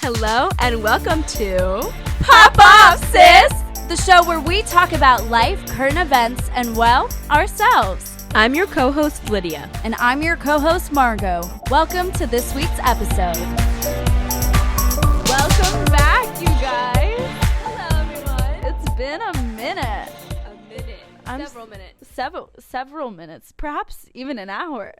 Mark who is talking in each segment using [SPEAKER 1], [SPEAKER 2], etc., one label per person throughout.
[SPEAKER 1] Hello and welcome to
[SPEAKER 2] Pop Off, Sis! The show where we talk about life, current events, and, well, ourselves.
[SPEAKER 1] I'm your co-host, Lydia.
[SPEAKER 2] And I'm your co-host, Margot. Welcome to this week's episode. Welcome back, you guys.
[SPEAKER 1] Hello, everyone.
[SPEAKER 2] It's been a minute. Several minutes. Perhaps even an hour.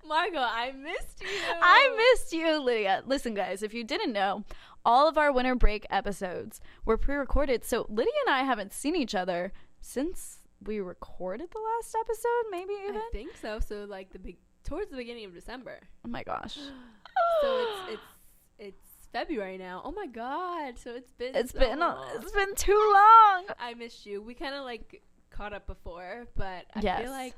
[SPEAKER 1] Margot, I missed you.
[SPEAKER 2] I missed you, Lydia. Listen, guys, if you didn't know, all of our winter break episodes were pre-recorded, so Lydia and I haven't seen each other since we recorded the last episode, maybe even?
[SPEAKER 1] I think so. So, like, towards the beginning of December.
[SPEAKER 2] Oh, my gosh.
[SPEAKER 1] So, it's February now. Oh, my God. So, it's been
[SPEAKER 2] too long.
[SPEAKER 1] I missed you. We kind of, like, caught up before, but I feel like,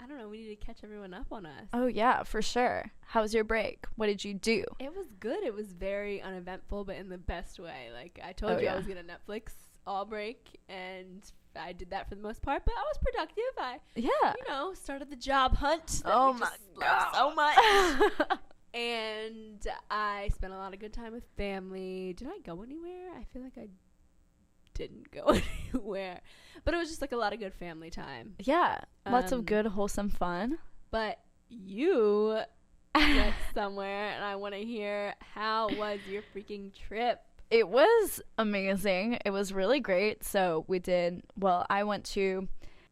[SPEAKER 1] I don't know, we need to catch everyone up on us.
[SPEAKER 2] Oh, yeah, for sure. How was your break? What did you do?
[SPEAKER 1] It was good. It was very uneventful, but in the best way. Like, I told you I was going to Netflix all break, and I did that for the most part, but I was productive. I started the job hunt.
[SPEAKER 2] Oh, my God.
[SPEAKER 1] So much. And I spent a lot of good time with family. Did I go anywhere? I feel like I didn't go anywhere, but it was just like a lot of good family time.
[SPEAKER 2] Yeah, lots of good wholesome fun.
[SPEAKER 1] But you went somewhere, and I want to hear, how was your freaking trip?
[SPEAKER 2] It was amazing. It was really great. So I went to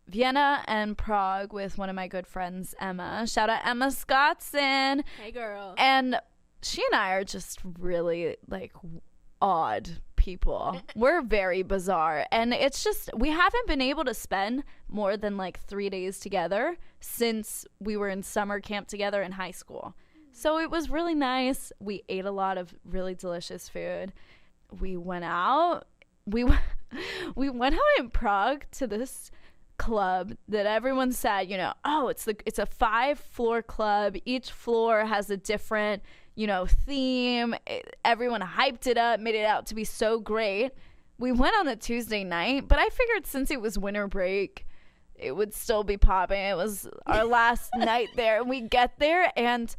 [SPEAKER 2] Vienna and Prague with one of my good friends, Emma. Shout out Emma Scottson.
[SPEAKER 1] Hey, girl.
[SPEAKER 2] And she and I are just really, like, odd people. We're very bizarre, and it's just, we haven't been able to spend more than like 3 days together since we were in summer camp together in high school. So it was really nice. We ate a lot of really delicious food. We went out. We went out in Prague to this club that everyone said, it's a 5-floor club. Each floor has a different theme. Everyone hyped it up, made it out to be so great. We went on a Tuesday night, but I figured since it was winter break, it would still be popping. It was our last night there, and we get there, and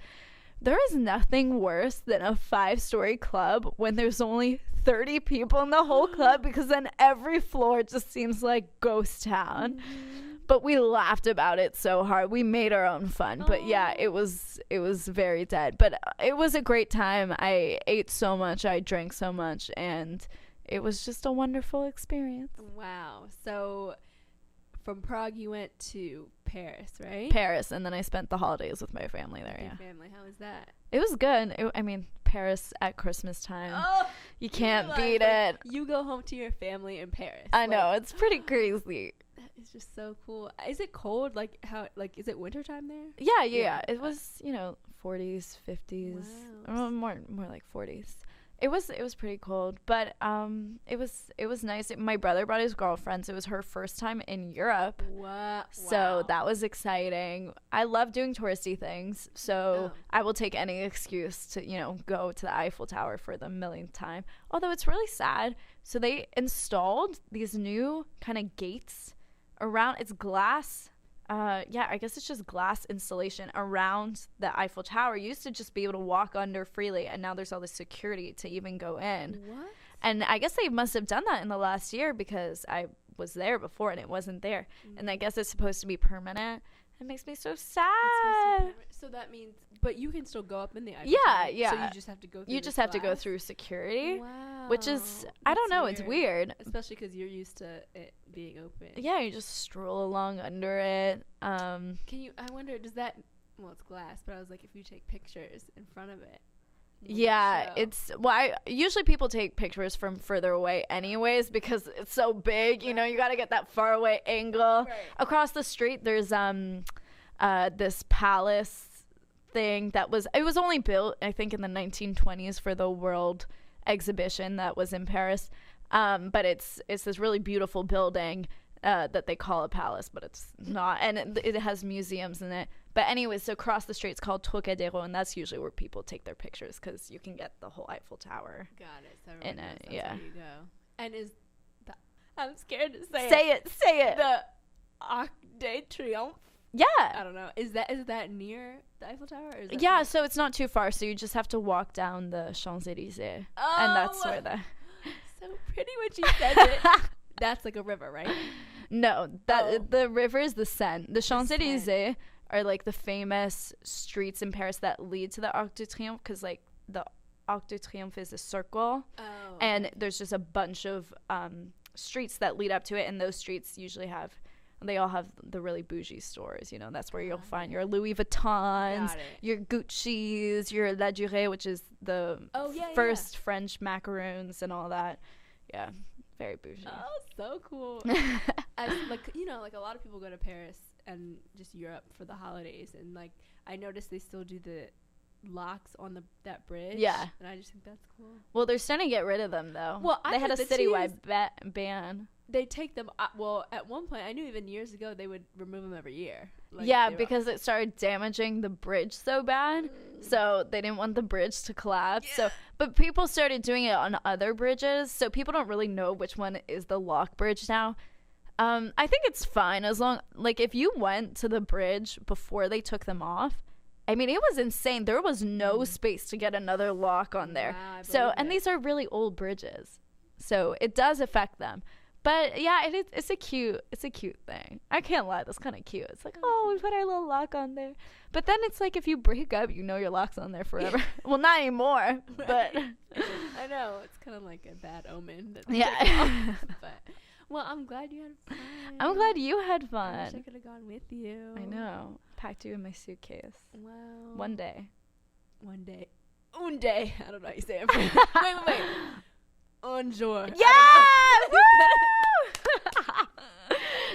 [SPEAKER 2] there is nothing worse than a 5-story club when there's only 30 people in the whole club, because then every floor just seems like ghost town. But we laughed about it so hard. We made our own fun. But yeah, it was very dead. But it was a great time. I ate so much. I drank so much. And it was just a wonderful experience.
[SPEAKER 1] Wow. So from Prague, you went to Paris, right?
[SPEAKER 2] Paris. And then I spent the holidays with my family there,
[SPEAKER 1] Your family. How was that?
[SPEAKER 2] It was good. Paris at Christmas time. Oh, you can't beat it.
[SPEAKER 1] You go home to your family in Paris.
[SPEAKER 2] I know. It's pretty crazy.
[SPEAKER 1] It's just so cool. Is it cold? Is it wintertime there?
[SPEAKER 2] Yeah. It was, 40s, 50s.
[SPEAKER 1] Wow.
[SPEAKER 2] More like 40s. It was pretty cold, but it was nice. My brother brought his girlfriend, so it was her first time in Europe.
[SPEAKER 1] Wow.
[SPEAKER 2] So that was exciting. I love doing touristy things, so I will take any excuse to, go to the Eiffel Tower for the millionth time. Although it's really sad. So they installed these new kind of gates around. It's glass. I guess it's just glass installation around the Eiffel Tower. You used to just be able to walk under freely, and now there's all this security to even go in.
[SPEAKER 1] What?
[SPEAKER 2] And I guess they must have done that in the last year, because I was there before and it wasn't there. And I guess it's supposed to be permanent. It makes me so sad.
[SPEAKER 1] So that means, but you can still go up in the Eiffel
[SPEAKER 2] Tower.
[SPEAKER 1] Yeah. So you just have to go through
[SPEAKER 2] have to go through security.
[SPEAKER 1] Wow.
[SPEAKER 2] Which is, I don't know, it's weird.
[SPEAKER 1] Especially because you're used to it being open.
[SPEAKER 2] Yeah, you just stroll along under it.
[SPEAKER 1] I wonder, does that, well, it's glass, but I was like, if you take pictures in front of it.
[SPEAKER 2] Yeah, usually people take pictures from further away anyways, because it's so big, you got to get that far away angle. Right. Across the street, there's this palace thing it was only built, I think, in the 1920s for the World Exhibition that was in Paris. But it's this really beautiful building that they call a palace, but it's not, and it has museums in it. But anyways, so across the street, it's called Trocadero, and that's usually where people take their pictures, because you can get the whole Eiffel Tower.
[SPEAKER 1] Got it. So
[SPEAKER 2] in it, yeah.
[SPEAKER 1] Where you go. And is I'm scared to say
[SPEAKER 2] it. Say it.
[SPEAKER 1] The Arc de Triomphe
[SPEAKER 2] Yeah.
[SPEAKER 1] I don't know. Is that near the Eiffel Tower? Or is that
[SPEAKER 2] yeah, so it's not too far. So you just have to walk down the Champs-Élysées.
[SPEAKER 1] Oh,
[SPEAKER 2] and that's where
[SPEAKER 1] so pretty when she said it. That's like a river, right?
[SPEAKER 2] No, the river is the Seine. The Champs-Élysées are like the famous streets in Paris that lead to the Arc de Triomphe, because like the Arc de Triomphe is a circle, and there's just a bunch of streets that lead up to it, and those streets usually they all have the really bougie stores, you know. That's where you'll find your Louis Vuittons, your Gucci's, your La Durée, which is the first French macaroons and all that. Yeah, very bougie.
[SPEAKER 1] Oh, so cool. Like a lot of people go to Paris and just Europe for the holidays, and like I noticed they still do the locks on that bridge.
[SPEAKER 2] Yeah.
[SPEAKER 1] And I just think that's cool.
[SPEAKER 2] Well, they're starting to get rid of them, though.
[SPEAKER 1] Well,
[SPEAKER 2] they had a citywide ban.
[SPEAKER 1] They take them, at one point, I knew even years ago they would remove them every year. Like,
[SPEAKER 2] yeah, because it started damaging the bridge so bad. So they didn't want the bridge to collapse. Yeah. But people started doing it on other bridges. So people don't really know which one is the lock bridge now. I think it's fine as long, like, if you went to the bridge before they took them off, I mean, it was insane. There was no space to get another lock on there. Wow, and these are really old bridges. So it does affect them. But yeah, it's a cute thing. I can't lie, that's kind of cute. It's like, oh, we put our little lock on there. But then it's like, if you break up, you know your lock's on there forever. Well, not anymore, but
[SPEAKER 1] I know it's kind of like a bad omen.
[SPEAKER 2] Yeah.
[SPEAKER 1] But well, I'm glad you had fun.
[SPEAKER 2] I'm glad you had fun.
[SPEAKER 1] I wish I could have gone with you.
[SPEAKER 2] I know. Packed you in my suitcase.
[SPEAKER 1] Wow.
[SPEAKER 2] One day.
[SPEAKER 1] Un day. I don't know how you say it. wait. Un jour.
[SPEAKER 2] Yeah! Woo!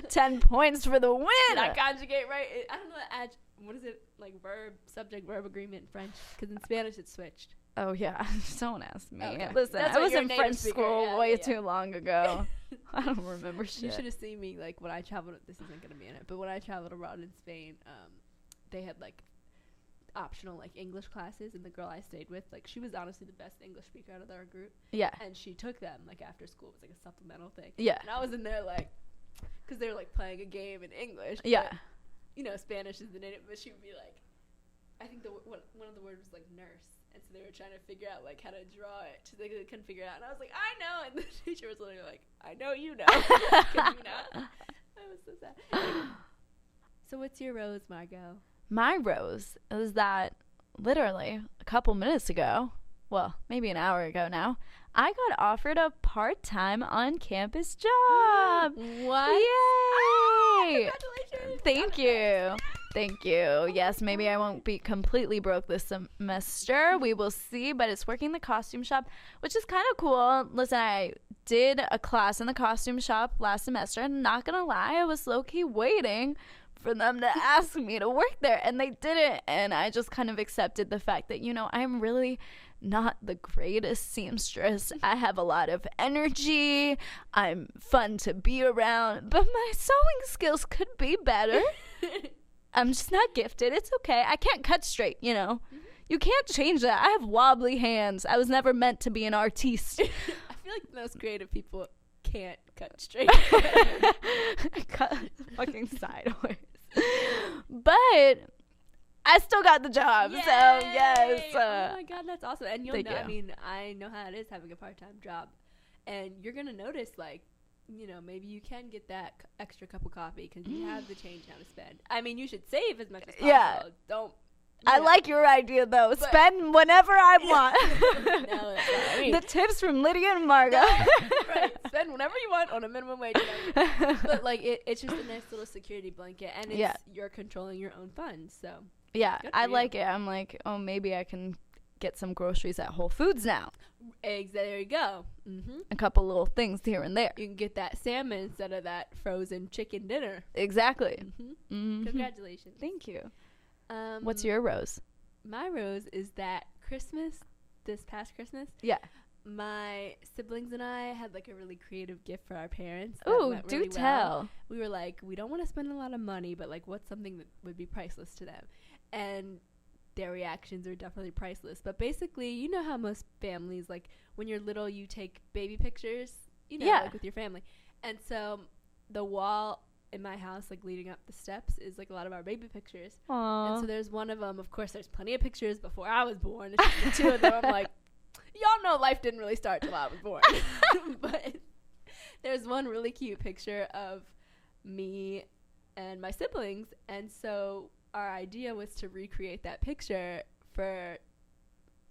[SPEAKER 2] 10 points for the win.
[SPEAKER 1] Did I conjugate right? I don't know. What is it? Like verb, subject, verb agreement in French? Because in Spanish it's switched.
[SPEAKER 2] Oh, yeah. Don't ask me.
[SPEAKER 1] Okay.
[SPEAKER 2] Listen, I was in French school way too long ago. I don't remember shit.
[SPEAKER 1] You should have seen me, like, when I traveled. This isn't going to be in it. But when I traveled abroad in Spain, they had, like, optional, like, English classes. And the girl I stayed with, like, she was honestly the best English speaker out of our group.
[SPEAKER 2] Yeah.
[SPEAKER 1] And she took them, like, after school. It was, like, a supplemental thing.
[SPEAKER 2] Yeah.
[SPEAKER 1] And I was in there, like, because they were, like, playing a game in English.
[SPEAKER 2] Yeah.
[SPEAKER 1] But, you know, Spanish isn't in it. But she would be, like, I think one of the words was, like, nurse. And so they were trying to figure out, like, how to draw it. So they couldn't figure it out. And I was like, I know. And the teacher was literally like, I know you know. Can you not? That was so sad. So what's your rose, Margot?
[SPEAKER 2] My rose is that literally a couple minutes ago, well, maybe an hour ago now, I got offered a part-time on-campus job.
[SPEAKER 1] What?
[SPEAKER 2] Yay!
[SPEAKER 1] Oh, congratulations.
[SPEAKER 2] Thank you. Thank you. Yes, maybe I won't be completely broke this semester. We will see, but it's working the costume shop, which is kind of cool. Listen, I did a class in the costume shop last semester, and not gonna lie, I was low-key waiting for them to ask me to work there, and they didn't, and I just kind of accepted the fact that, you know, I'm really not the greatest seamstress. I have a lot of energy. I'm fun to be around, but my sewing skills could be better. I'm just not gifted. It's okay. I can't cut straight, you know. Mm-hmm. You can't change that. I have wobbly hands. I was never meant to be an artiste.
[SPEAKER 1] I feel like most creative people can't cut straight.
[SPEAKER 2] Cut fucking sideways. But I still got the job. Yay! So, yes.
[SPEAKER 1] Oh, my God, that's awesome. And you'll know, I mean, I know how it is having a part-time job. And you're going to notice, like, you know, maybe you can get that extra cup of coffee because you have the change now to spend. I mean, you should save as much as possible. Yeah. Don't. I
[SPEAKER 2] like your idea, though. Spend whenever I want. No, that's not. I mean, the tips from Lydia and Margot.
[SPEAKER 1] Right. Spend whenever you want on a minimum wage. But, like, it's just a nice little security blanket. And you're controlling your own funds. So,
[SPEAKER 2] yeah, I like it. I'm like, oh, maybe I can get some groceries at Whole Foods now.
[SPEAKER 1] There you go. Mm-hmm.
[SPEAKER 2] A couple little things here and there.
[SPEAKER 1] You can get that salmon instead of that frozen chicken dinner.
[SPEAKER 2] Exactly.
[SPEAKER 1] Mm-hmm. Mm-hmm. Congratulations.
[SPEAKER 2] Thank you. What's your rose?
[SPEAKER 1] My rose is that this past Christmas.
[SPEAKER 2] Yeah.
[SPEAKER 1] My siblings and I had like a really creative gift for our parents.
[SPEAKER 2] Oh, do tell.
[SPEAKER 1] Well. We were like, we don't want to spend a lot of money, but like, what's something that would be priceless to them? And their reactions are definitely priceless. But basically, you know how most families, like when you're little, you take baby pictures, you know, like with your family. And so the wall in my house, like leading up the steps, is like a lot of our baby pictures.
[SPEAKER 2] Aww.
[SPEAKER 1] And so there's one of them. Of course, there's plenty of pictures before I was born. It's just the two of them. I'm like, y'all know life didn't really start till I was born. But there's one really cute picture of me and my siblings, and so our idea was to recreate that picture for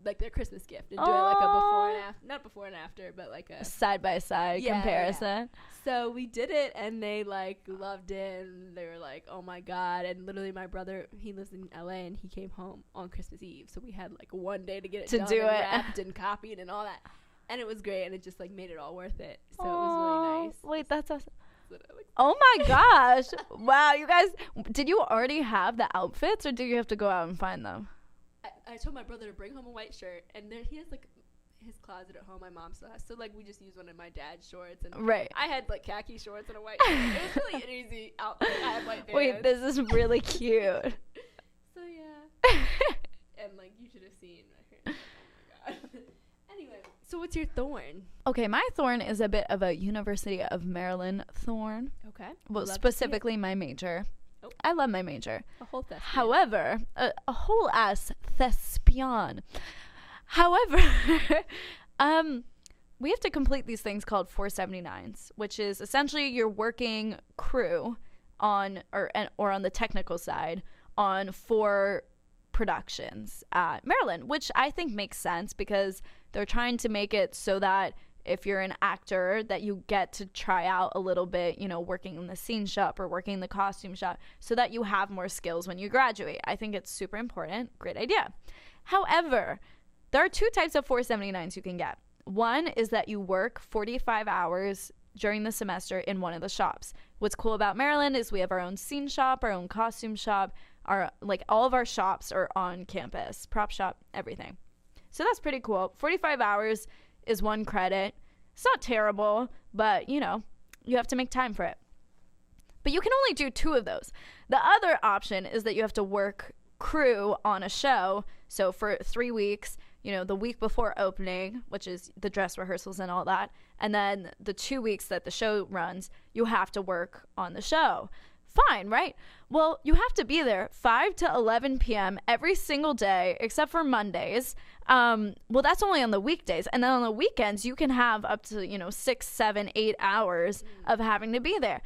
[SPEAKER 1] like their Christmas gift and do it like a before and after, not before and after, but like a
[SPEAKER 2] side by side comparison.
[SPEAKER 1] Yeah. So we did it, and they like loved it, and they were like, oh my God. And literally my brother, he lives in LA, and he came home on Christmas Eve, so we had like one day to get it done and wrapped and copied and all that, and it was great, and it just like made it all worth it. So it was really nice.
[SPEAKER 2] Wait, that's awesome. Oh my gosh. Wow, you guys, did you already have the outfits, or do you have to go out and find them?
[SPEAKER 1] I told my brother to bring home a white shirt, and then he has like his closet at home. My mom still has, so like we just use one of my dad's shorts, and I had like khaki shorts and a white shirt. It was really an easy outfit. I had white bands.
[SPEAKER 2] Wait, this is really cute.
[SPEAKER 1] So yeah. And like you should have seen my hair. Oh my God. Anyway, so what's your thorn?
[SPEAKER 2] Okay, my thorn is a bit of a University of Maryland thorn.
[SPEAKER 1] Okay.
[SPEAKER 2] Well, specifically my major.
[SPEAKER 1] Oh.
[SPEAKER 2] I love my major.
[SPEAKER 1] A whole thespian.
[SPEAKER 2] However, a whole ass thespian. However, we have to complete these things called 479s, which is essentially your working crew on or on the technical side on 4 productions at Maryland, which I think makes sense because they're trying to make it so that if you're an actor that you get to try out a little bit, you know, working in the scene shop or working in the costume shop so that you have more skills when you graduate. I think it's super important. Great idea. However, there are 2 types of 479s you can get. One is that you work 45 hours during the semester in one of the shops. What's cool about Maryland is we have our own scene shop, our own costume shop, all of our shops are on campus, prop shop, everything. So that's pretty cool. 45 hours is 1 credit. It's not terrible, but you know, you have to make time for it. But you can only do 2 of those. The other option is that you have to work crew on a show. So for 3 weeks, you know, the week before opening, which is the dress rehearsals and all that, and then the 2 weeks that the show runs, you have to work on the show. Fine, right? Well, you have to be there 5 to 11 p.m. every single day, except for Mondays. Well, that's only on the weekdays. And then on the weekends, you can have up to, 6, 7, 8 hours of having to be there.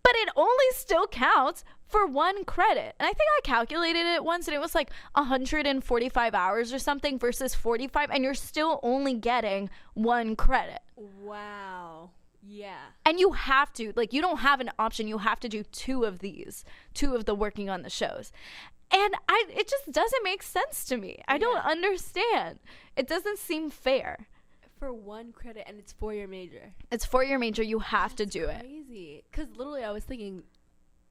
[SPEAKER 2] But it only still counts for 1 credit. And I think I calculated it once, and it was like 145 hours or something versus 45, and you're still only getting 1 credit.
[SPEAKER 1] Wow. Yeah.
[SPEAKER 2] And you have to, you don't have an option. You have to do 2 of these, 2 of the working on the shows. And it just doesn't make sense to me. I don't understand. It doesn't seem fair.
[SPEAKER 1] For 1 credit, and it's for your major.
[SPEAKER 2] It's for your major. You have to do it.
[SPEAKER 1] Crazy. Because literally I was thinking,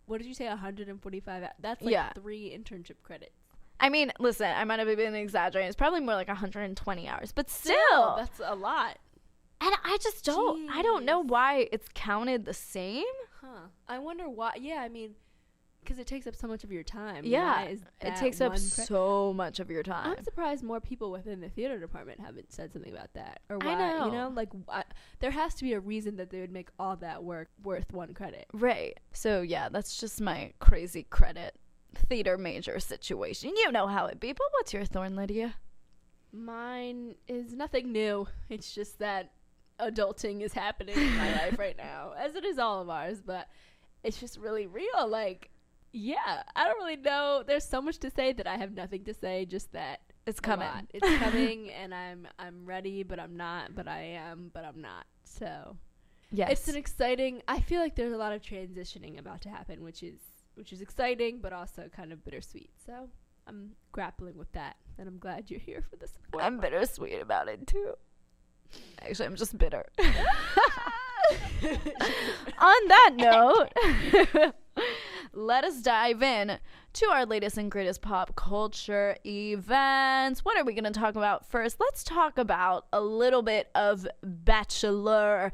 [SPEAKER 1] what did you say, 145? That's 3 internship credits.
[SPEAKER 2] I mean, listen, I might have been exaggerating. It's probably more like 120 hours. But still.
[SPEAKER 1] That's a lot.
[SPEAKER 2] And I just I don't know why it's counted the same.
[SPEAKER 1] Huh. I wonder why. Yeah, I mean, because it takes up so much of your time.
[SPEAKER 2] Yeah, it takes up so much of your time.
[SPEAKER 1] I'm surprised more people within the theater department haven't said something about that. Or why,
[SPEAKER 2] I know.
[SPEAKER 1] There has to be a reason that they would make all that work worth 1 credit.
[SPEAKER 2] Right. So, yeah, that's just my crazy credit theater major situation. You know how it be. But what's your thorn, Lydia?
[SPEAKER 1] Mine is nothing new. It's just that adulting is happening in my life right now, as it is all of ours, but it's just really real. Yeah, I don't really know. There's so much to say that I have nothing to say, just that
[SPEAKER 2] it's coming.
[SPEAKER 1] It's coming, and I'm ready, but I'm not, but I am, but I'm not. So
[SPEAKER 2] yes,
[SPEAKER 1] it's an exciting, I feel like there's a lot of transitioning about to happen, which is exciting, but also kind of bittersweet. So I'm grappling with that, and I'm glad you're here for this.
[SPEAKER 2] I'm bittersweet about it too. Actually, I'm just bitter. On that note, let us dive in to our latest and greatest pop culture events. What are we going to talk about first? Let's talk about a little bit of Bachelor.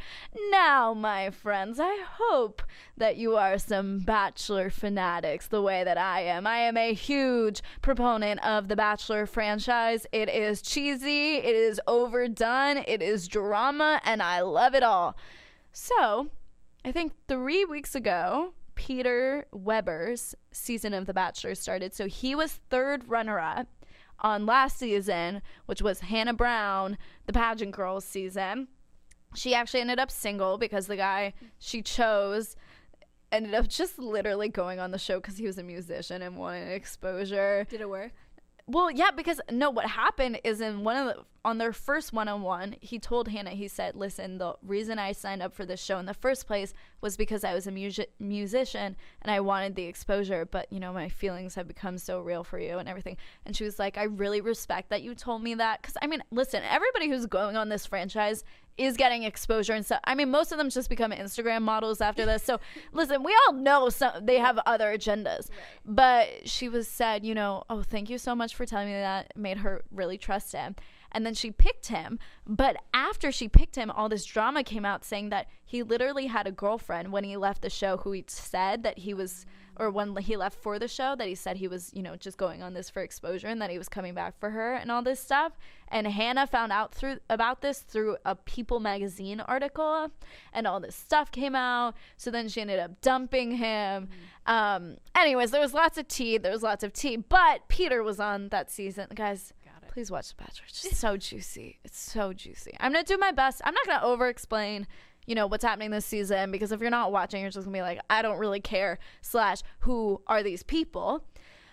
[SPEAKER 2] Now, my friends, I hope that you are some Bachelor fanatics the way that I am. I am a huge proponent of the Bachelor franchise. It is cheesy, it is overdone, it is drama, and I love it all. So, I think 3 weeks ago, Peter Weber's season of The Bachelor started. So he was third runner-up on last season, which was Hannah Brown, the pageant girls season. She actually ended up single because the guy she chose ended up just literally going on the show because he was a musician and wanted exposure.
[SPEAKER 1] Did it work?
[SPEAKER 2] Well, yeah, because no, what happened is on their first one-on-one, he told Hannah, he said, listen, the reason I signed up for this show in the first place was because I was a musician and I wanted the exposure, but, you know, my feelings have become so real for you and everything. And she was like, I really respect that you told me that. Because, I mean, listen, everybody who's going on this franchise is getting exposure and stuff. I mean, most of them just become Instagram models after this. So, listen, we all know they have other agendas. Right. But she said, you know, oh, thank you so much for telling me that. It made her really trust him. And then she picked him. But after she picked him, all this drama came out saying that he literally had a girlfriend when he left the show who he said that he was, or when he left for the show, that he said he was, you know, just going on this for exposure and that he was coming back for her and all this stuff. And Hannah found out about this through a People magazine article, and all this stuff came out. So then she ended up dumping him. Anyways, there was lots of tea. But Peter was on that season. Guys, please watch The Bachelor. It's just so juicy. It's so juicy. I'm going to do my best. I'm not going to over-explain, you know, what's happening this season, because if you're not watching, you're just going to be like, I don't really care, / who are these people?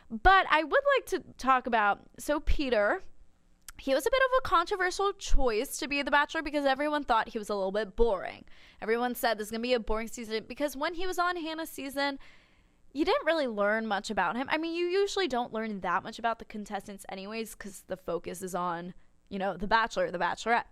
[SPEAKER 2] But I would like to talk about, so Peter, he was a bit of a controversial choice to be The Bachelor because everyone thought he was a little bit boring. Everyone said this is going to be a boring season because when he was on Hannah's season, you didn't really learn much about him. I mean, you usually don't learn that much about the contestants anyways because the focus is on, you know, The Bachelor, The Bachelorette.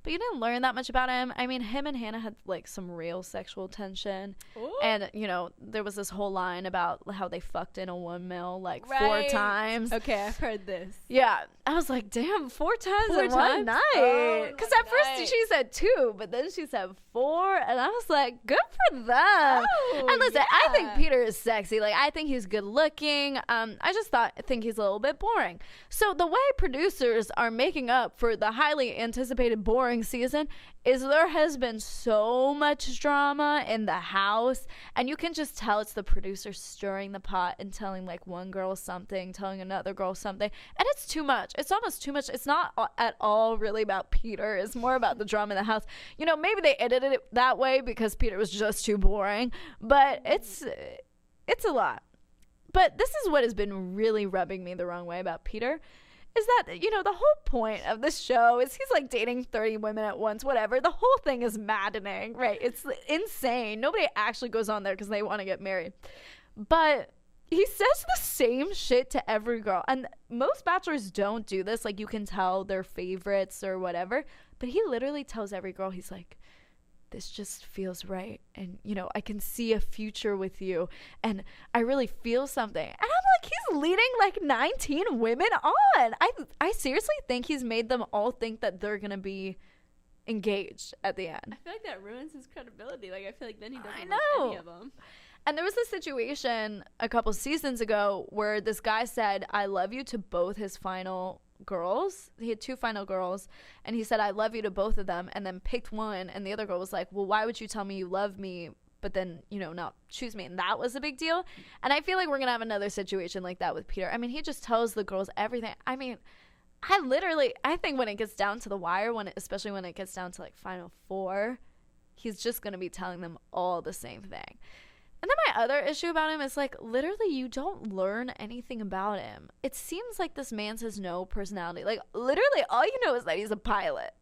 [SPEAKER 2] But you didn't learn that much about him. I mean, him and Hannah had, like, some real sexual tension. Ooh. And, you know, there was this whole line about how they fucked in a windmill, like, 4 times.
[SPEAKER 1] Okay, I've heard this.
[SPEAKER 2] Yeah. I was like, damn, 4 times in one night. Because at first she said 2, but then she said 4. And I was like, good for them. Oh, and listen, yeah. I think Peter is sexy. Like, I think he's good looking. I just think he's a little bit boring. So the way producers are making up for the highly anticipated boring season is there has been so much drama in the house, and you can just tell it's the producer stirring the pot and telling like one girl something, telling another girl something, and it's too much. It's almost too much. It's not at all really about Peter. It's more about the drama in the house. You know, maybe they edited it that way because Peter was just too boring, but it's a lot. But this is what has been really rubbing me the wrong way about Peter, is that, you know, the whole point of this show is he's like dating 30 women at once, whatever. The whole thing is maddening, right? It's insane. Nobody actually goes on there because they want to get married. But he says the same shit to every girl. And most bachelors don't do this. Like, you can tell their favorites or whatever. But he literally tells every girl, he's like, this just feels right. And, you know, I can see a future with you. And I really feel something. And I'm like, he's leading like 19 women on. I seriously think he's made them all think that they're going to be engaged at the end.
[SPEAKER 1] I feel like that ruins his credibility. Like, I feel like then he doesn't like any of them.
[SPEAKER 2] And there was a situation a couple seasons ago where this guy said, I love you to both his final girls. He had 2 final girls, and he said, I love you to both of them, and then picked one, and the other girl was like, well, why would you tell me you love me but then, you know, not choose me? And that was a big deal. And I feel like we're gonna have another situation like that with Peter. I mean, he just tells the girls everything. I mean, I think when it gets down to the wire, especially when it gets down to like final 4, he's just gonna be telling them all the same thing. And then my other issue about him is, like, literally you don't learn anything about him. It seems like this man has no personality. Like, literally all you know is that he's a pilot.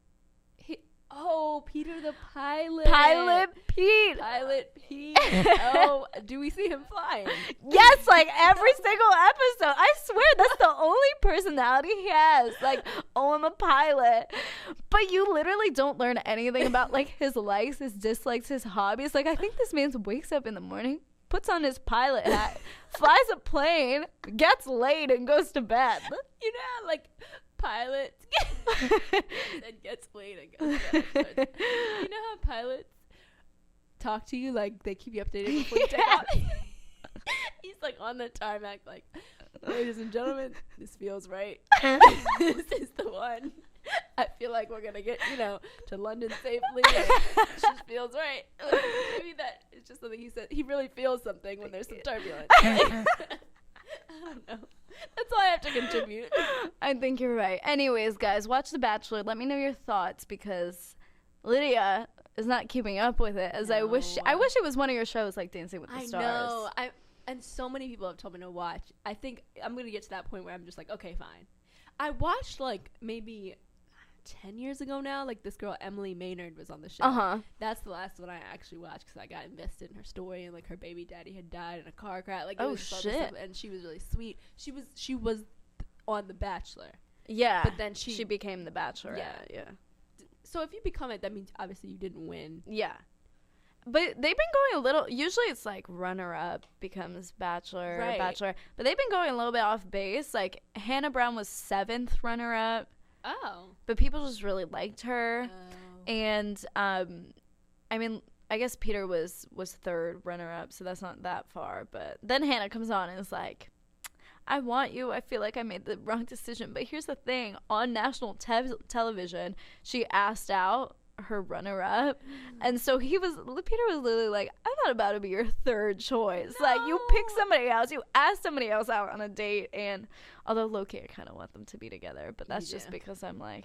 [SPEAKER 1] Peter the pilot.
[SPEAKER 2] Pilot Pete.
[SPEAKER 1] Oh, do we see him flying?
[SPEAKER 2] Yes, like every single episode. I swear that's the only personality he has. Like, oh, I'm a pilot. But you literally don't learn anything about, like, his likes, his dislikes, his hobbies. Like, I think this man wakes up in the morning, puts on his pilot hat, flies a plane, gets laid, and goes to bed.
[SPEAKER 1] You know, like, pilots and gets laid and goes to bed. You know how pilots talk to you, like, they keep you updated before you take off? He's like on the tarmac, like, ladies and gentlemen, this feels right. This is the one. I feel like we're gonna get, you know, to London safely. It just feels right. Maybe that is it's just something he said. He really feels something when there's some turbulence. I don't know. That's all I have to contribute.
[SPEAKER 2] I think you're right. Anyways, guys, watch The Bachelor. Let me know your thoughts because Lydia is not keeping up with it. I wish it was one of your shows like Dancing with the Stars.
[SPEAKER 1] I know. And so many people have told me to watch. I think I'm going to get to that point where I'm just like, okay, fine. I watched like maybe 10 years ago now, like this girl Emily Maynard was on the show. That's the last one I actually watched because I got invested in her story, and like her baby daddy had died in a car crash. Like,
[SPEAKER 2] oh shit!
[SPEAKER 1] And she was really sweet. She was on The Bachelor.
[SPEAKER 2] Yeah,
[SPEAKER 1] but then she
[SPEAKER 2] became the Bachelor. Yeah.
[SPEAKER 1] So if you become it, that means obviously you didn't win.
[SPEAKER 2] Yeah. But they've been going a little, usually it's like runner-up becomes Bachelor,
[SPEAKER 1] right.
[SPEAKER 2] Bachelor. But they've been going a little bit off base. Like, Hannah Brown was 7th runner-up.
[SPEAKER 1] Oh.
[SPEAKER 2] But people just really liked her.
[SPEAKER 1] Oh.
[SPEAKER 2] And, I mean, I guess Peter was 3rd runner-up, so that's not that far. But then Hannah comes on and is like, I want you. I feel like I made the wrong decision. But here's the thing. On national television, she asked out her runner-up, and so Peter was literally like, I thought about to be your 3rd choice. No. Like, you pick somebody else, you ask somebody else out on a date, and although low-key I kind of want them to be together, but that's just because I'm like,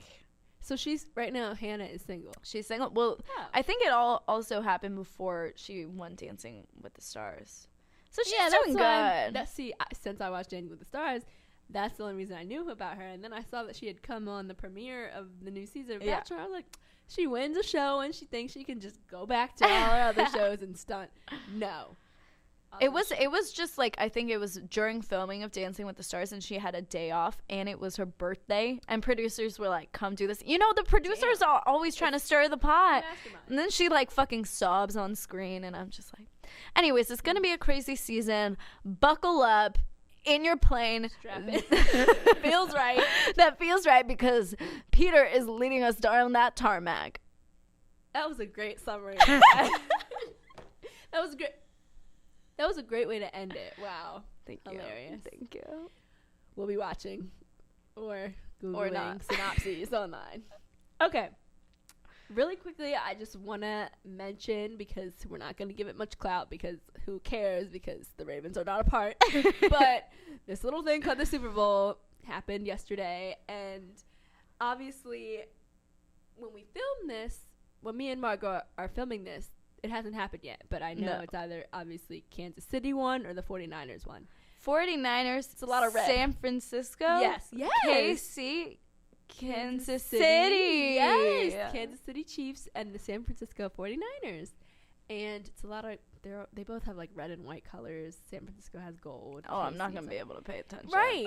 [SPEAKER 1] so she's right now Hannah is single.
[SPEAKER 2] She's single. Well, I think it all also happened before she won Dancing with the Stars, so she's doing good.
[SPEAKER 1] Since I watched Dancing with the Stars, that's the only reason I knew about her, and then I saw that she had come on the premiere of the new season of Bachelor. I was like, she wins a show and she thinks she can just go back to all her other shows and stunt. No.
[SPEAKER 2] It was just like, I think it was during filming of Dancing with the Stars, and she had a day off, and it was her birthday, and producers were like, come do this. You know, the producers are always trying to stir the pot. And then she like fucking sobs on screen, and I'm just like, anyways, it's gonna be a crazy season. Buckle up. In your plane.
[SPEAKER 1] Strap in.
[SPEAKER 2] Feels right. That feels right because Peter is leading us down that tarmac.
[SPEAKER 1] That was a great summary. That was great. That was a great way to end it. Wow. Hilarious.
[SPEAKER 2] Thank you.
[SPEAKER 1] We'll be watching or Googling
[SPEAKER 2] or not.
[SPEAKER 1] synopses online. Okay. Really quickly, I just want to mention, because we're not going to give it much clout because who cares, because the Ravens are not a part. But this little thing called the Super Bowl happened yesterday. And obviously, when we film this, when me and Margot are filming this, it hasn't happened yet. But I know it's either obviously Kansas City won or the 49ers won.
[SPEAKER 2] 49ers. It's a lot of red. San Francisco.
[SPEAKER 1] Yes.
[SPEAKER 2] KC. Kansas City.
[SPEAKER 1] Yes. Kansas City Chiefs and the San Francisco 49ers. And it's a lot of, they both have like red and white colors. San Francisco has gold.
[SPEAKER 2] Oh, I'm not going to be able to pay attention.
[SPEAKER 1] Right.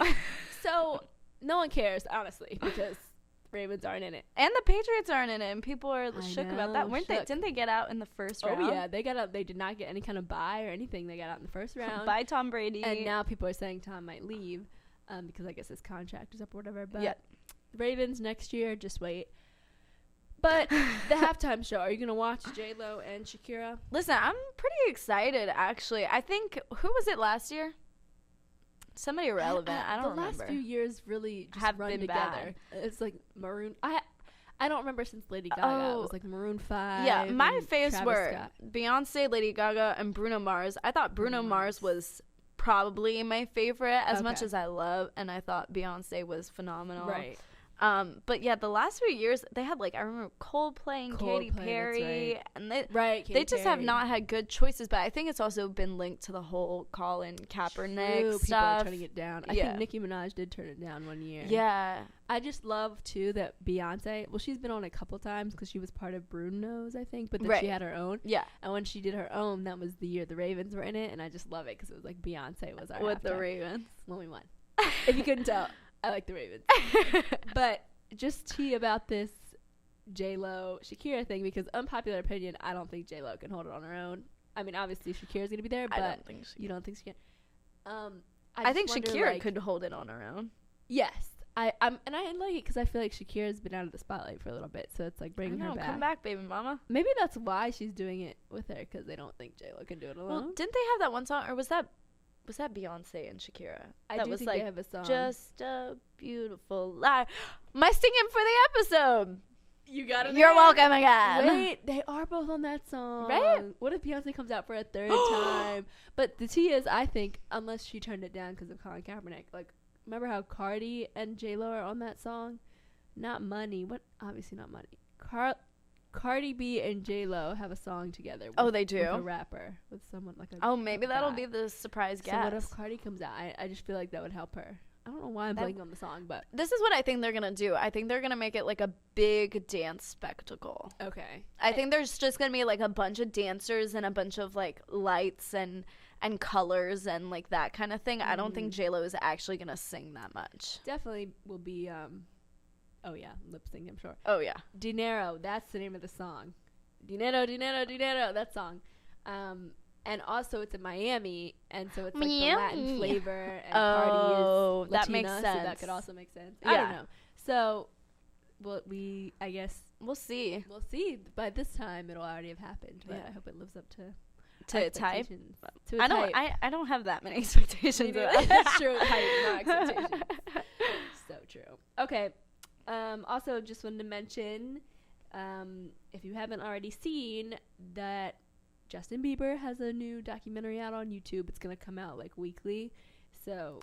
[SPEAKER 1] So no one cares, honestly, because Ravens aren't in it.
[SPEAKER 2] And the Patriots aren't in it, and people are shook about that. Weren't they? Didn't they get out in the first round?
[SPEAKER 1] Oh, yeah. They got out. They did not get any kind of bye or anything. They got out in the first round.
[SPEAKER 2] Bye, Tom Brady.
[SPEAKER 1] And now people are saying Tom might leave because I guess his contract is up or whatever. But Ravens next year, just wait. But the halftime show, are you going to watch J-Lo and Shakira?
[SPEAKER 2] Listen, I'm pretty excited, actually. I think, who was it last year? Somebody irrelevant. I don't remember.
[SPEAKER 1] The last few years really just
[SPEAKER 2] have
[SPEAKER 1] run
[SPEAKER 2] been
[SPEAKER 1] together.
[SPEAKER 2] bad.
[SPEAKER 1] It's like Maroon. I don't remember since Lady Gaga. It was like Maroon 5.
[SPEAKER 2] Yeah, my faves
[SPEAKER 1] Travis
[SPEAKER 2] were
[SPEAKER 1] Scott.
[SPEAKER 2] Beyonce, Lady Gaga, and Bruno Mars. I thought Bruno Mars was probably my favorite as much as I love, and I thought Beyonce was phenomenal.
[SPEAKER 1] Right.
[SPEAKER 2] But yeah, the last few years they had I remember Coldplay and Katy Perry, and they just have not had good choices. But I think it's also been linked to the whole Colin Kaepernick stuff.
[SPEAKER 1] People are turning it down. I think Nicki Minaj did turn it down one year.
[SPEAKER 2] Yeah,
[SPEAKER 1] I just love too that Beyonce. Well, she's been on a couple times because she was part of Bruno's, I think, but then she had her own. Yeah, and when she did her own, that was the year the Ravens were in it, and I just love it because it was like Beyonce was our
[SPEAKER 2] with the
[SPEAKER 1] halftime
[SPEAKER 2] Ravens
[SPEAKER 1] when we won. If you couldn't tell. I like the Ravens. But just tea about this J-Lo Shakira thing, because unpopular opinion, I don't think J-Lo can hold it on her own. I mean, obviously Shakira's going to be there, but you don't think she can?
[SPEAKER 2] I think Shakira could hold it on her own.
[SPEAKER 1] Yes. And I like it because I feel like Shakira's been out of the spotlight for a little bit, so it's like bringing her back.
[SPEAKER 2] Come back, baby mama.
[SPEAKER 1] Maybe that's why she's doing it with her, because they don't think J-Lo can do it alone.
[SPEAKER 2] Well, didn't they have that one song, or was that Beyonce and Shakira?
[SPEAKER 1] I do think they have a song.
[SPEAKER 2] Just a beautiful life. My singing for the episode.
[SPEAKER 1] You got it.
[SPEAKER 2] You're welcome again.
[SPEAKER 1] Wait, they are both on that song.
[SPEAKER 2] Right?
[SPEAKER 1] What if Beyonce comes out for a third time? But the tea is, I think, unless she turned it down because of Colin Kaepernick, like, remember how Cardi and J-Lo are on that song? Not Money. What? Obviously not Money. Cardi B and J-Lo have a song together.
[SPEAKER 2] They do?
[SPEAKER 1] With a rapper. With someone like a
[SPEAKER 2] maybe that'll be the surprise guest.
[SPEAKER 1] So what if Cardi comes out? I just feel like that would help her. I don't know why I'm blanking on the song, but
[SPEAKER 2] this is what I think they're gonna do. I think they're gonna make it like a big dance spectacle.
[SPEAKER 1] Okay.
[SPEAKER 2] I think there's just gonna be like a bunch of dancers and a bunch of like lights and colors and like that kind of thing. I don't think J-Lo is actually gonna sing that much.
[SPEAKER 1] Definitely will be lip sync, I'm sure.
[SPEAKER 2] Oh yeah.
[SPEAKER 1] Dinero, that's the name of the song. Dinero, that song. And also it's in Miami, and so it's like the Latin flavor, and Cardi is Latina,
[SPEAKER 2] that makes sense.
[SPEAKER 1] So that could also make sense. I don't know. So, I guess
[SPEAKER 2] we'll see.
[SPEAKER 1] We'll see. By this time, it'll already have happened. But I hope it lives up to
[SPEAKER 2] expectations.
[SPEAKER 1] I
[SPEAKER 2] don't have that many expectations.
[SPEAKER 1] That's true. No expectations. So true. Okay. Also, just wanted to mention, if you haven't already seen that, Justin Bieber has a new documentary out on YouTube. It's going to come out like weekly. So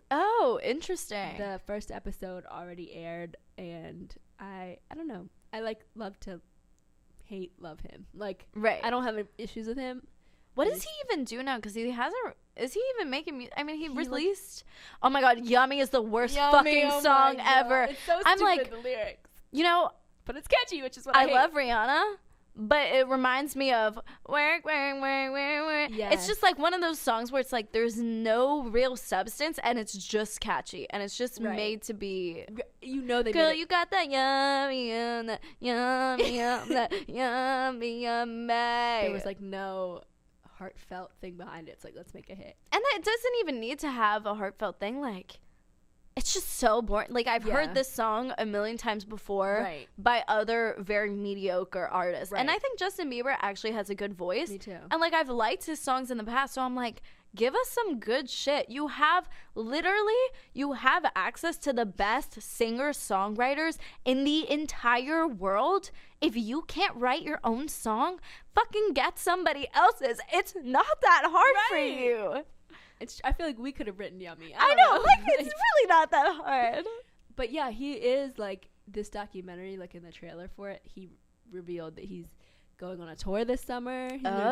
[SPEAKER 2] interesting.
[SPEAKER 1] The first episode already aired, and I don't know. I love to love him. Like,
[SPEAKER 2] right.
[SPEAKER 1] I don't have issues with him.
[SPEAKER 2] What does he even do now? Because he hasn't. Is he even making music? I mean, he released. Oh my God, "Yummy" is the worst fucking song ever.
[SPEAKER 1] It's so
[SPEAKER 2] I'm
[SPEAKER 1] stupid,
[SPEAKER 2] like,
[SPEAKER 1] the lyrics.
[SPEAKER 2] But
[SPEAKER 1] it's catchy, which is what I hate.
[SPEAKER 2] love Rihanna. But it reminds me of Werq.
[SPEAKER 1] Yes.
[SPEAKER 2] It's just like one of those songs where it's like there's no real substance and it's just catchy and it's just made to be.
[SPEAKER 1] They
[SPEAKER 2] girl, you got that yummy, that yummy, that yummy, yummy.
[SPEAKER 1] There was like no heartfelt thing behind it. It's like, let's make a hit.
[SPEAKER 2] And it doesn't even need to have a heartfelt thing. Like, it's just so boring. Like, I've heard this song a million times before by other very mediocre artists. And I think Justin Bieber actually has a good voice.
[SPEAKER 1] Me too.
[SPEAKER 2] And, like, I've liked his songs in the past. So I'm like, give us some good shit. You have access to the best singer-songwriters in the entire world. If you can't write your own song, fucking get somebody else's. It's not that hard for you.
[SPEAKER 1] I feel like we could have written "Yummy."
[SPEAKER 2] I know. Like, it's really not that hard.
[SPEAKER 1] But yeah, he is like this documentary. Like in the trailer for it, he revealed that he's going on a tour this summer. He's going to these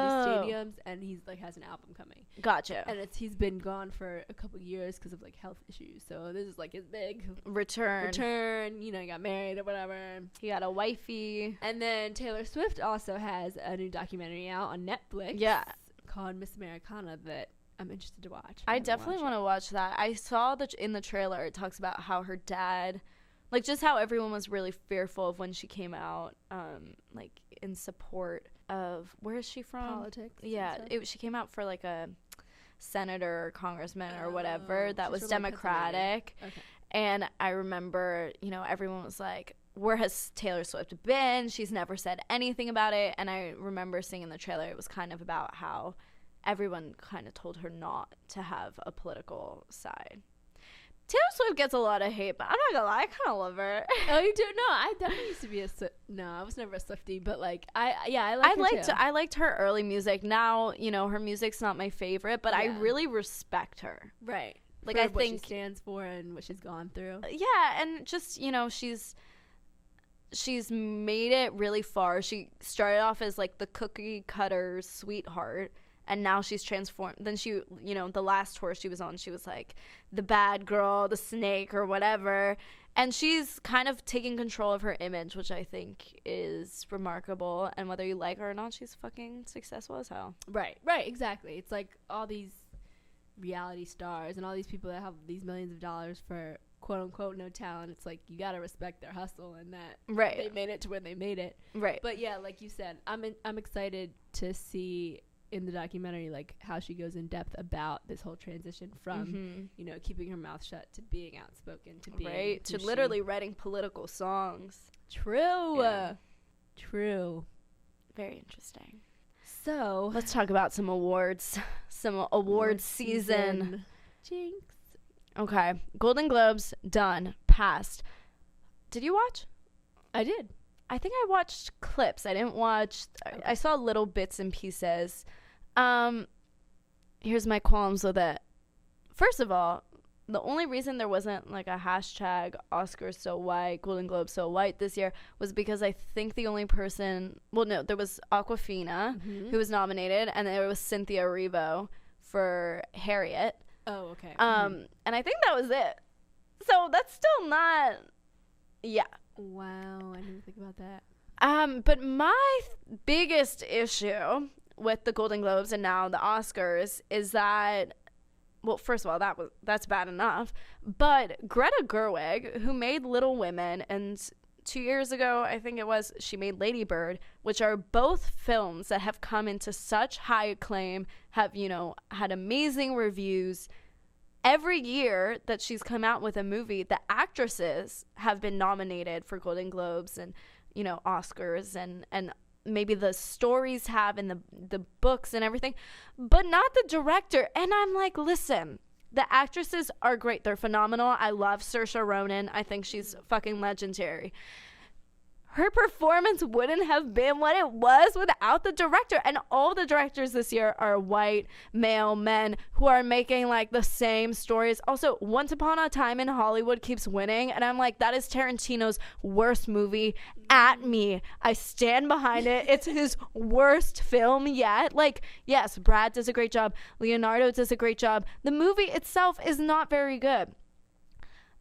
[SPEAKER 1] stadiums, and he's like has an album coming.
[SPEAKER 2] Gotcha.
[SPEAKER 1] And he's been gone for a couple years because of like health issues. So this is like his big return. He got married or whatever.
[SPEAKER 2] He got a wifey.
[SPEAKER 1] And then Taylor Swift also has a new documentary out on Netflix.
[SPEAKER 2] Yeah,
[SPEAKER 1] called Miss Americana that I'm interested to watch.
[SPEAKER 2] I definitely want to watch that. I saw that in the trailer it talks about how her dad, like just how everyone was really fearful of when she came out, like in support of, where is she from?
[SPEAKER 1] Politics.
[SPEAKER 2] Yeah, she came out for like a senator or congressman or whatever that was Democratic.
[SPEAKER 1] Okay.
[SPEAKER 2] And I remember, everyone was like, where has Taylor Swift been? She's never said anything about it. And I remember seeing in the trailer it was kind of about how everyone kind of told her not to have a political side. Taylor Swift gets a lot of hate, but I'm not gonna lie, I kind of love her.
[SPEAKER 1] Oh, you do? No, I definitely used to be I was never a Swiftie, but like, I
[SPEAKER 2] liked her early music. Now, her music's not my favorite, but I really respect her.
[SPEAKER 1] Right.
[SPEAKER 2] Like,
[SPEAKER 1] for
[SPEAKER 2] I
[SPEAKER 1] what
[SPEAKER 2] think
[SPEAKER 1] she stands for and what she's gone through.
[SPEAKER 2] Yeah, and just, she's made it really far. She started off as like the cookie cutter sweetheart, and now she's transformed. Then she, the last tour she was on, she was like the bad girl, the snake or whatever. And she's kind of taking control of her image, which I think is remarkable. And whether you like her or not, she's fucking successful as hell.
[SPEAKER 1] Right, exactly. It's like all these reality stars and all these people that have these millions of dollars for quote unquote no talent. It's like, you got to respect their hustle and that they made it to where they made it.
[SPEAKER 2] Right.
[SPEAKER 1] But yeah, like you said, I'm excited to see in the documentary like how she goes in depth about this whole transition from keeping her mouth shut to being outspoken to being
[SPEAKER 2] to literally writing political songs.
[SPEAKER 1] True.
[SPEAKER 2] Very interesting.
[SPEAKER 1] So
[SPEAKER 2] let's talk about some awards. Some award season.
[SPEAKER 1] Jinx.
[SPEAKER 2] Okay, Golden Globes done, passed. Did you watch?
[SPEAKER 1] I did.
[SPEAKER 2] I think I watched clips. I didn't watch. Okay. I saw little bits and pieces. Here's my qualms with it. First of all, the only reason there wasn't like a hashtag Oscars so white, Golden Globe so white this year was because I think the only person, well, no, there was Awkwafina who was nominated, and there was Cynthia Erivo for Harriet.
[SPEAKER 1] Oh, okay.
[SPEAKER 2] And I think that was it. So that's still not, yeah.
[SPEAKER 1] Wow, I didn't think about that.
[SPEAKER 2] But my biggest issue with the Golden Globes and now the Oscars is that, well, first of all, that's bad enough. But Greta Gerwig, who made Little Women, and 2 years ago, I think it was, she made Lady Bird, which are both films that have come into such high acclaim, have, you know, had amazing reviews. Every year that she's come out with a movie, the actresses have been nominated for Golden Globes and, you know, Oscars, and maybe the stories have in the books and everything, but not the director. And I'm like, listen, the actresses are great. They're phenomenal. I love Saoirse Ronan. I think she's fucking legendary. Her performance wouldn't have been what it was without the director. And all the directors this year are white male men who are making like the same stories. Also, Once Upon a Time in Hollywood keeps winning, and I'm like, that is Tarantino's worst movie. At me, I stand behind it. It's his worst film yet. Like, yes, Brad does a great job, Leonardo does a great job. The movie itself is not very good.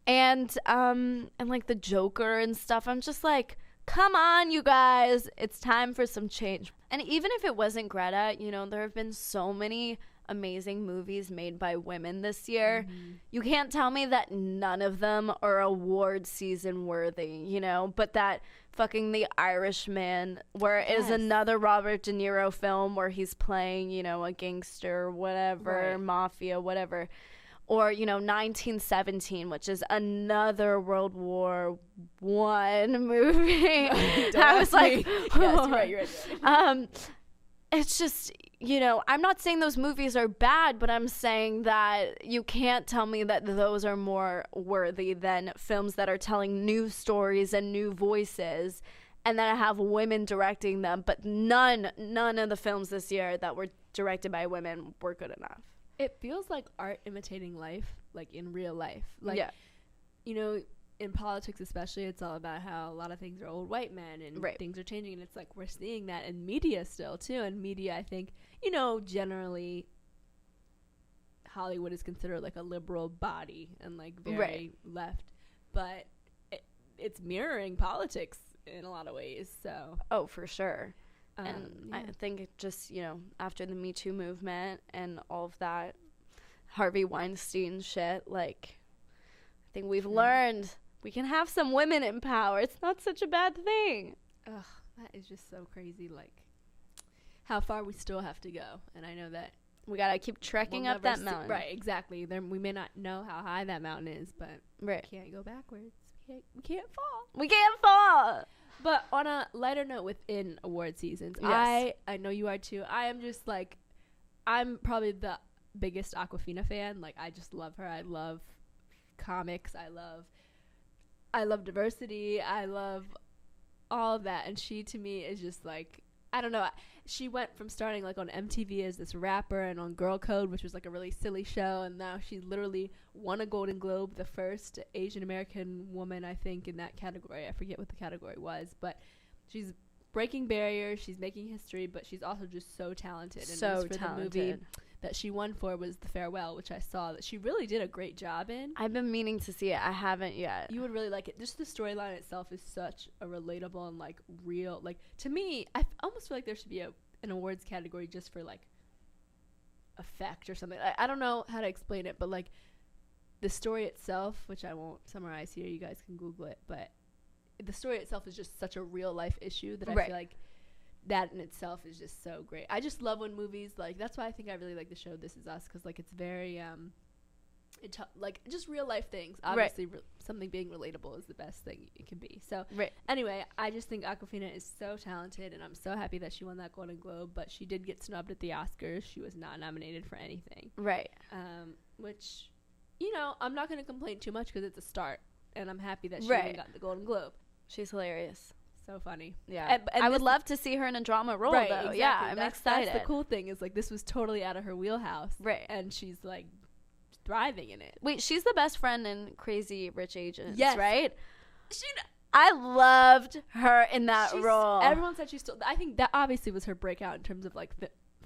[SPEAKER 2] And like the Joker and stuff, I'm just like, come on, you guys. It's time for some change. And even if it wasn't Greta, you know, there have been so many amazing movies made by women this year. You can't tell me that none of them are award season worthy, you know, but that fucking The Irishman, where it is another Robert De Niro film where he's playing, you know, a gangster, whatever, mafia, whatever. Or, you know, 1917, which is another World War I movie. I was like, yes, you're right. It's just, you know, I'm not saying those movies are bad, but I'm saying that you can't tell me that those are more worthy than films that are telling new stories and new voices, and then I have women directing them. But none of the films this year that were directed by women were good enough.
[SPEAKER 1] It feels like art imitating life, like in real life. Like, you know, in politics especially, it's all about how a lot of things are old white men and things are changing. And it's like we're seeing that in media still, too. And media, I think, you know, generally Hollywood is considered like a liberal body and like very left. But it's mirroring politics in a lot of ways. So.
[SPEAKER 2] Oh, for sure. And I think it just, you know, after the Me Too movement and all of that Harvey Weinstein shit, like, I think we've learned we can have some women in power. It's not such a bad thing.
[SPEAKER 1] Ugh, that is just so crazy, like, how far we still have to go. And I know that
[SPEAKER 2] we got to keep trekking up that mountain.
[SPEAKER 1] Right, exactly. We may not know how high that mountain is, but we can't go backwards. We can't fall.
[SPEAKER 2] We can't fall.
[SPEAKER 1] But on a lighter note within award seasons, I know you are too. I am just like, I'm probably the biggest Awkwafina fan. Like, I just love her. I love comics. I love diversity. I love all of that. And she, to me, is just like, I don't know. She went from starting like on MTV as this rapper and on Girl Code, which was like a really silly show, and now she literally won a Golden Globe, the first Asian American woman, I think, in that category. I forget what the category was, but she's breaking barriers, she's making history, but she's also just so talented. And
[SPEAKER 2] so
[SPEAKER 1] for
[SPEAKER 2] talented.
[SPEAKER 1] The movie that she won for was The Farewell, which I saw that she really did a great job in.
[SPEAKER 2] I've been meaning to see it. I haven't yet.
[SPEAKER 1] You would really like it. Just the storyline itself is such a relatable and like real, like, to me, I almost feel like there should be an awards category just for like effect or something. I don't know how to explain it, but like the story itself, which I won't summarize here, you guys can Google it, but the story itself is just such a real life issue that I feel like that in itself is just so great. I just love when movies, like, that's why I think I really like the show This Is Us, because like it's very like just real life things. Obviously something being relatable is the best thing it can be. So anyway, I just think Awkwafina is so talented, and I'm so happy that she won that Golden Globe, but she did get snubbed at the Oscars. She was not nominated for anything, which, you know, I'm not going to complain too much because it's a start, and I'm happy that she even got the Golden Globe.
[SPEAKER 2] She's hilarious.
[SPEAKER 1] So funny.
[SPEAKER 2] Yeah. And I would love to see her in a drama role, though. Exactly. Yeah, I'm excited.
[SPEAKER 1] That's the cool thing is, like, this was totally out of her wheelhouse.
[SPEAKER 2] Right.
[SPEAKER 1] And she's, like, thriving in it.
[SPEAKER 2] Wait, she's the best friend in Crazy Rich Asians,
[SPEAKER 1] yes.
[SPEAKER 2] right? I loved her in that role.
[SPEAKER 1] Everyone said she stole. I think that obviously was her breakout in terms of, like,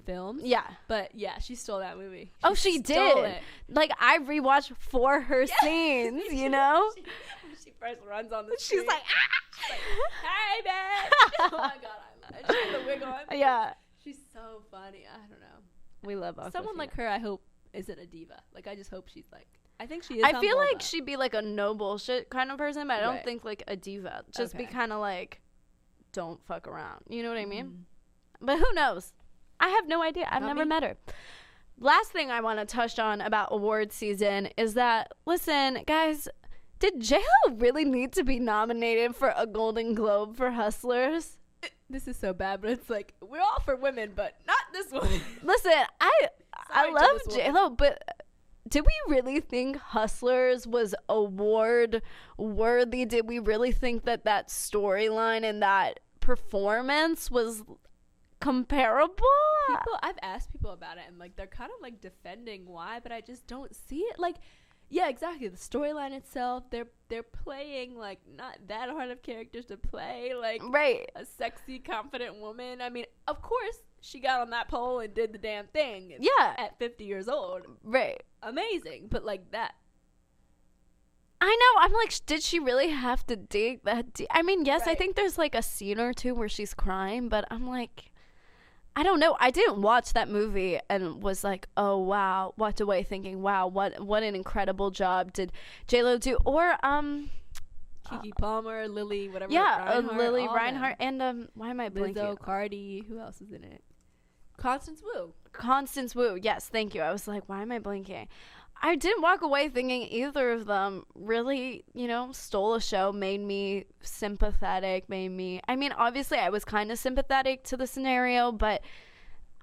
[SPEAKER 1] films.
[SPEAKER 2] Yeah.
[SPEAKER 1] But, yeah, she stole that movie.
[SPEAKER 2] She did. It. Like, I rewatched for her scenes, you know?
[SPEAKER 1] She first runs on the street.
[SPEAKER 2] She's like, ah!
[SPEAKER 1] She's like, hey, bitch. Oh, my God. She had the wig on.
[SPEAKER 2] Yeah.
[SPEAKER 1] She's so funny. I don't know.
[SPEAKER 2] We love Awkwafina.
[SPEAKER 1] Someone like her, I hope, isn't a diva. Like, I just hope she's, like, I think she is.
[SPEAKER 2] I feel like she'd be, like, a no bullshit kind of person, but I don't think, like, a diva. Just be kind of, like, don't fuck around. You know what I mean? But who knows? I have no idea. I've never met her. Last thing I want to touch on about award season is that, listen, guys, did J-Lo really need to be nominated for a Golden Globe for Hustlers?
[SPEAKER 1] This is so bad, but it's like, we're all for women, but not this one.
[SPEAKER 2] Listen, I love J-Lo, but did we really think Hustlers was award worthy? Did we really think that storyline and that performance was comparable?
[SPEAKER 1] I've asked people about it, and, like, they're kind of, like, defending why, but I just don't see it. Like, yeah, exactly. The storyline itself, they're playing, like, not that hard of characters to play, like, a sexy, confident woman. I mean, of course, she got on that pole and did the damn thing.
[SPEAKER 2] Yeah.
[SPEAKER 1] At 50 years old.
[SPEAKER 2] Right.
[SPEAKER 1] Amazing. But, like, that.
[SPEAKER 2] I know. I'm like, did she really have to dig that deep? I mean, yes, I think there's, like, a scene or two where she's crying, but I'm like, I don't know. I didn't watch that movie and was like, oh, wow. Walked away thinking, wow, what an incredible job did J-Lo do. Or,
[SPEAKER 1] Keke Palmer, Lily, whatever.
[SPEAKER 2] Yeah, Lily Reinhart. And, why am I blanking?
[SPEAKER 1] Lizzo, Cardi. Who else is in it? Constance Wu.
[SPEAKER 2] Yes, thank you. I was like, why am I blanking? I didn't walk away thinking either of them really, you know, stole a show, made me sympathetic, I mean, obviously I was kind of sympathetic to the scenario, but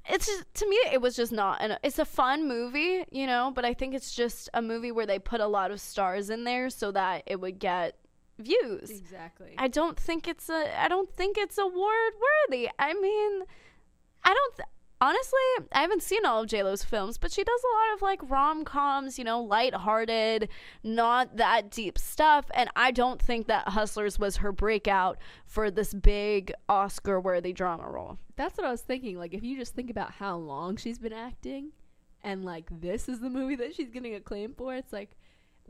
[SPEAKER 2] it's just, to me, it was just not, it's a fun movie, you know, but I think it's just a movie where they put a lot of stars in there so that it would get views.
[SPEAKER 1] Exactly.
[SPEAKER 2] I don't think it's award worthy. I mean, honestly, I haven't seen all of J-Lo's films, but she does a lot of, like, rom-coms, you know, lighthearted, not that deep stuff, and I don't think that Hustlers was her breakout for this big Oscar-worthy drama role.
[SPEAKER 1] That's what I was thinking. Like, if you just think about how long she's been acting, and, like, this is the movie that she's getting acclaim for, it's like,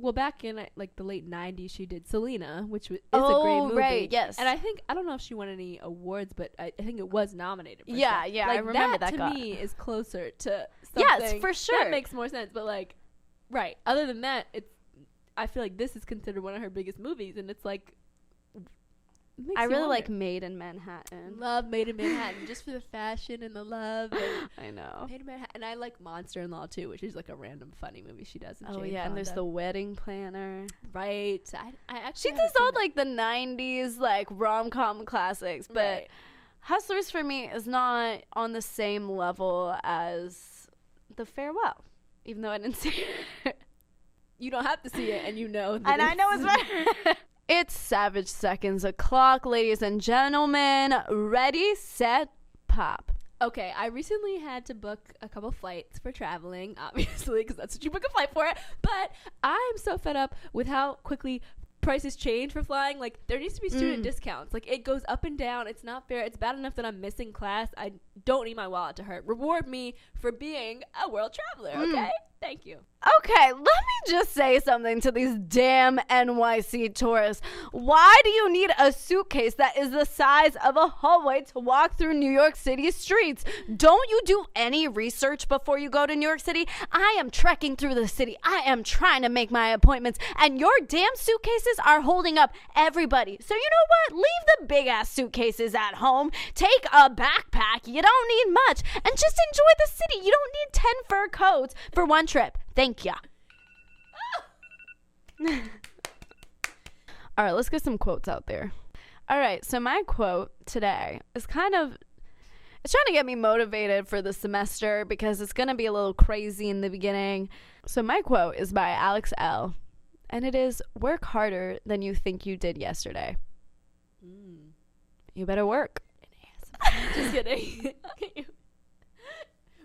[SPEAKER 1] well, back in, like, the late 90s, she did Selena, which is a great movie. Right, yes. And I don't know if she won any awards, but I think it was nominated for
[SPEAKER 2] Yeah,
[SPEAKER 1] stuff.
[SPEAKER 2] yeah,
[SPEAKER 1] like,
[SPEAKER 2] I remember that.
[SPEAKER 1] To me, is closer to something.
[SPEAKER 2] Yes, for sure.
[SPEAKER 1] That makes more sense, but, like, right. Other than that, I feel like this is considered one of her biggest movies, and it's, like,
[SPEAKER 2] I really like Made in Manhattan.
[SPEAKER 1] Love Made in Manhattan, just for the fashion and the love. And
[SPEAKER 2] I know.
[SPEAKER 1] Made in Manhattan, and I like Monster-in-Law too, which is like a random funny movie she does.
[SPEAKER 2] Oh yeah, and there's The Wedding Planner.
[SPEAKER 1] Right. I actually
[SPEAKER 2] she does all like the '90s like rom-com classics, but Hustlers for me is not on the same level as The Farewell, even though I didn't see it.
[SPEAKER 1] You don't have to see it, and you know.
[SPEAKER 2] And I know it's better. It's Savage Seconds o'clock, ladies and gentlemen. Ready, set, pop.
[SPEAKER 1] Okay, I recently had to book a couple flights for traveling, obviously, because that's what you book a flight for. But I'm so fed up with how quickly prices change for flying. Like, there needs to be student discounts. Like, it goes up and down. It's not fair. It's bad enough that I'm missing class. I don't need my wallet to hurt. Reward me for being a world traveler, okay? Thank you.
[SPEAKER 2] Okay, let me just say something to these damn NYC tourists. Why do you need a suitcase that is the size of a hallway to walk through New York City streets? Don't you do any research before you go to New York City? I am trekking through the city. I am trying to make my appointments, and your damn suitcases are holding up everybody. So you know what? Leave the big-ass suitcases at home. Take a backpack. You don't need much. And just enjoy the city. You don't need 10 fur coats for one trip. Thank ya. All right, let's get some quotes out there. All right, so my quote today is it's trying to get me motivated for the semester because it's going to be a little crazy in the beginning. So my quote is by Alex L., and it is, work harder than you think you did yesterday. You better work.
[SPEAKER 1] Just kidding.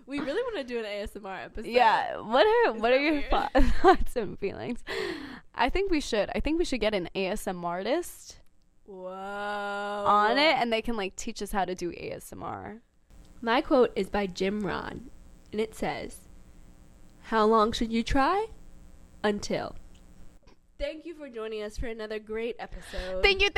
[SPEAKER 1] We really want to do an ASMR episode.
[SPEAKER 2] Yeah. What are your thoughts and feelings? I think we should get an ASMR artist.
[SPEAKER 1] Whoa.
[SPEAKER 2] On it, and they can like teach us how to do ASMR.
[SPEAKER 1] My quote is by Jim Rohn, and it says, "How long should you try? Until." Thank you for joining us for another great episode.
[SPEAKER 2] Thank you.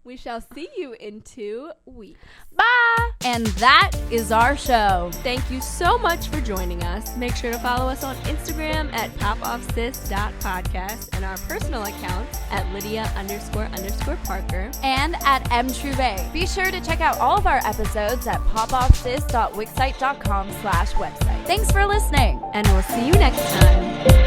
[SPEAKER 1] We shall see you in 2 weeks.
[SPEAKER 2] Bye. And that is our show.
[SPEAKER 1] Thank you so much for joining us. Make sure to follow us on Instagram at popoffsis.podcast and our personal accounts at Lydia__Parker
[SPEAKER 2] and at mtrouvé. Be sure to check out all of our episodes at popoffsis.wixsite.com/website. Thanks for listening.
[SPEAKER 1] And we'll see you next time.